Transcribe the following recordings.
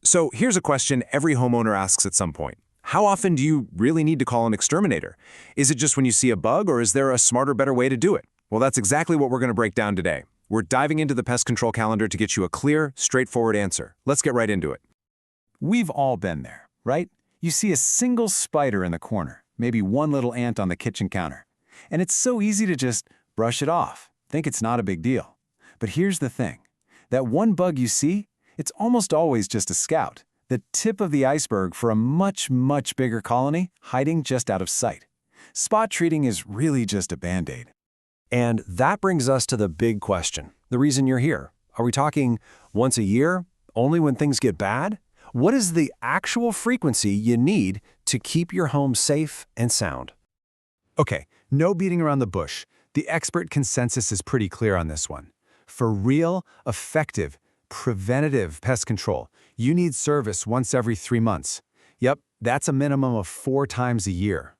So here's a question every homeowner asks at some point. How often do you really need to call an exterminator? Is it just when you see a bug, or is there a smarter, better way to do it? Well, that's exactly what we're going to break down today. We're diving into the pest control calendar to get you a clear, straightforward answer. Let's get right into it. We've all been there, right? You see a single spider in the corner, maybe one little ant on the kitchen counter. And it's so easy to just brush it off, think it's not a big deal. But here's the thing. That one bug you see, it's almost always just a scout, the tip of the iceberg for a much, much bigger colony hiding just out of sight. Spot treating is really just a Band-Aid. And that brings us to the big question, the reason you're here. Are we talking once a year? Only when things get bad? What is the actual frequency you need to keep your home safe and sound? Okay, no beating around the bush. The expert consensus is pretty clear on this one. For real, effective, preventative pest control, you need service once every 3 months. Yep, that's a minimum of 4 times a year.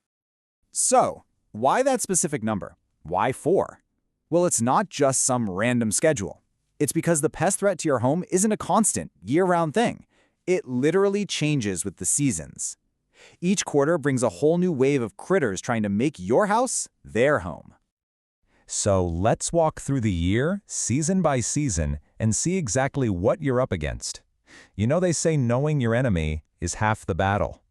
So, why that specific number? Why 4? Well, it's not just some random schedule. It's because the pest threat to your home isn't a constant, year-round thing. It literally changes with the seasons. Each quarter brings a whole new wave of critters trying to make your house their home. So let's walk through the year, season by season, and see exactly what you're up against. You know, they say knowing your enemy is half the battle.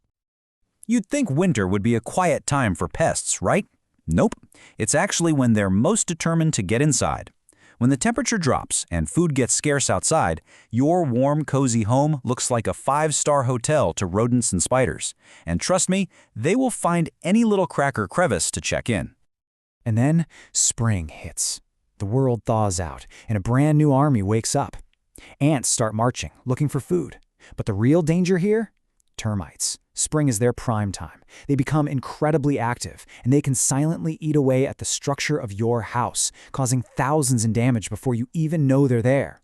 You'd think winter would be a quiet time for pests, right? Nope. It's actually when they're most determined to get inside. When the temperature drops and food gets scarce outside, your warm, cozy home looks like a 5-star hotel to rodents and spiders. And trust me, they will find any little crack or crevice to check in. And then spring hits. The world thaws out, and a brand new army wakes up. Ants start marching, looking for food. But the real danger here? Termites. Spring is their prime time. They become incredibly active, and they can silently eat away at the structure of your house, causing thousands in damage before you even know they're there.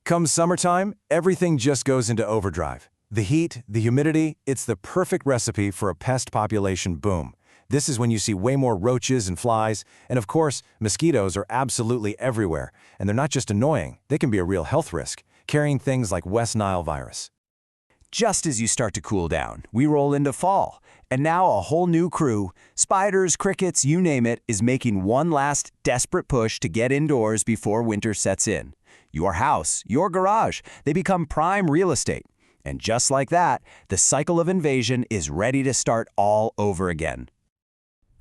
Come summertime, everything just goes into overdrive. The heat, the humidity, it's the perfect recipe for a pest population boom. This is when you see way more roaches and flies, and of course, mosquitoes are absolutely everywhere, and they're not just annoying, they can be a real health risk, carrying things like West Nile virus. Just as you start to cool down, we roll into fall, and now a whole new crew, spiders, crickets, you name it, is making one last desperate push to get indoors before winter sets in. Your house, your garage, they become prime real estate. And just like that, the cycle of invasion is ready to start all over again.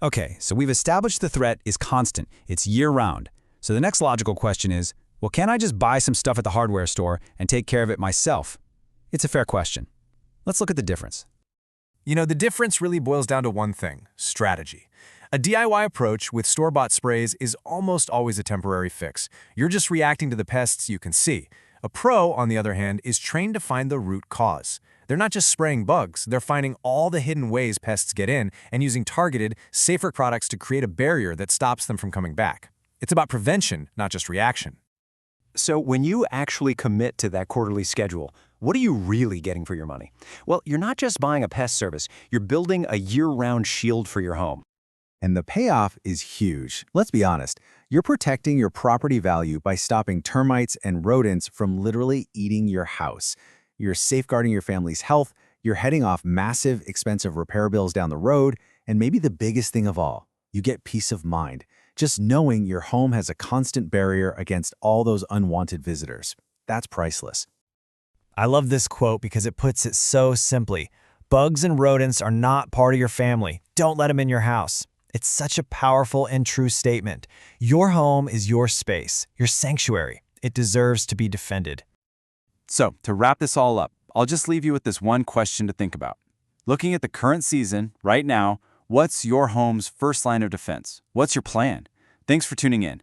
Okay, so we've established the threat is constant. It's year-round. So the next logical question is, well, can I just buy some stuff at the hardware store and take care of it myself? It's a fair question. Let's look at the difference. You know, the difference really boils down to one thing: strategy. A DIY approach with store-bought sprays is almost always a temporary fix. You're just reacting to the pests you can see. A pro, on the other hand, is trained to find the root cause. They're not just spraying bugs, they're finding all the hidden ways pests get in and using targeted, safer products to create a barrier that stops them from coming back. It's about prevention, not just reaction. So when you actually commit to that quarterly schedule, what are you really getting for your money? Well, you're not just buying a pest service, you're building a year-round shield for your home. And the payoff is huge. Let's be honest, you're protecting your property value by stopping termites and rodents from literally eating your house. You're safeguarding your family's health, you're heading off massive, expensive repair bills down the road, and maybe the biggest thing of all, you get peace of mind, just knowing your home has a constant barrier against all those unwanted visitors. That's priceless. I love this quote because it puts it so simply. Bugs and rodents are not part of your family. Don't let them in your house. It's such a powerful and true statement. Your home is your space, your sanctuary. It deserves to be defended. So, to wrap this all up, I'll just leave you with this one question to think about. Looking at the current season, right now, what's your home's first line of defense? What's your plan? Thanks for tuning in.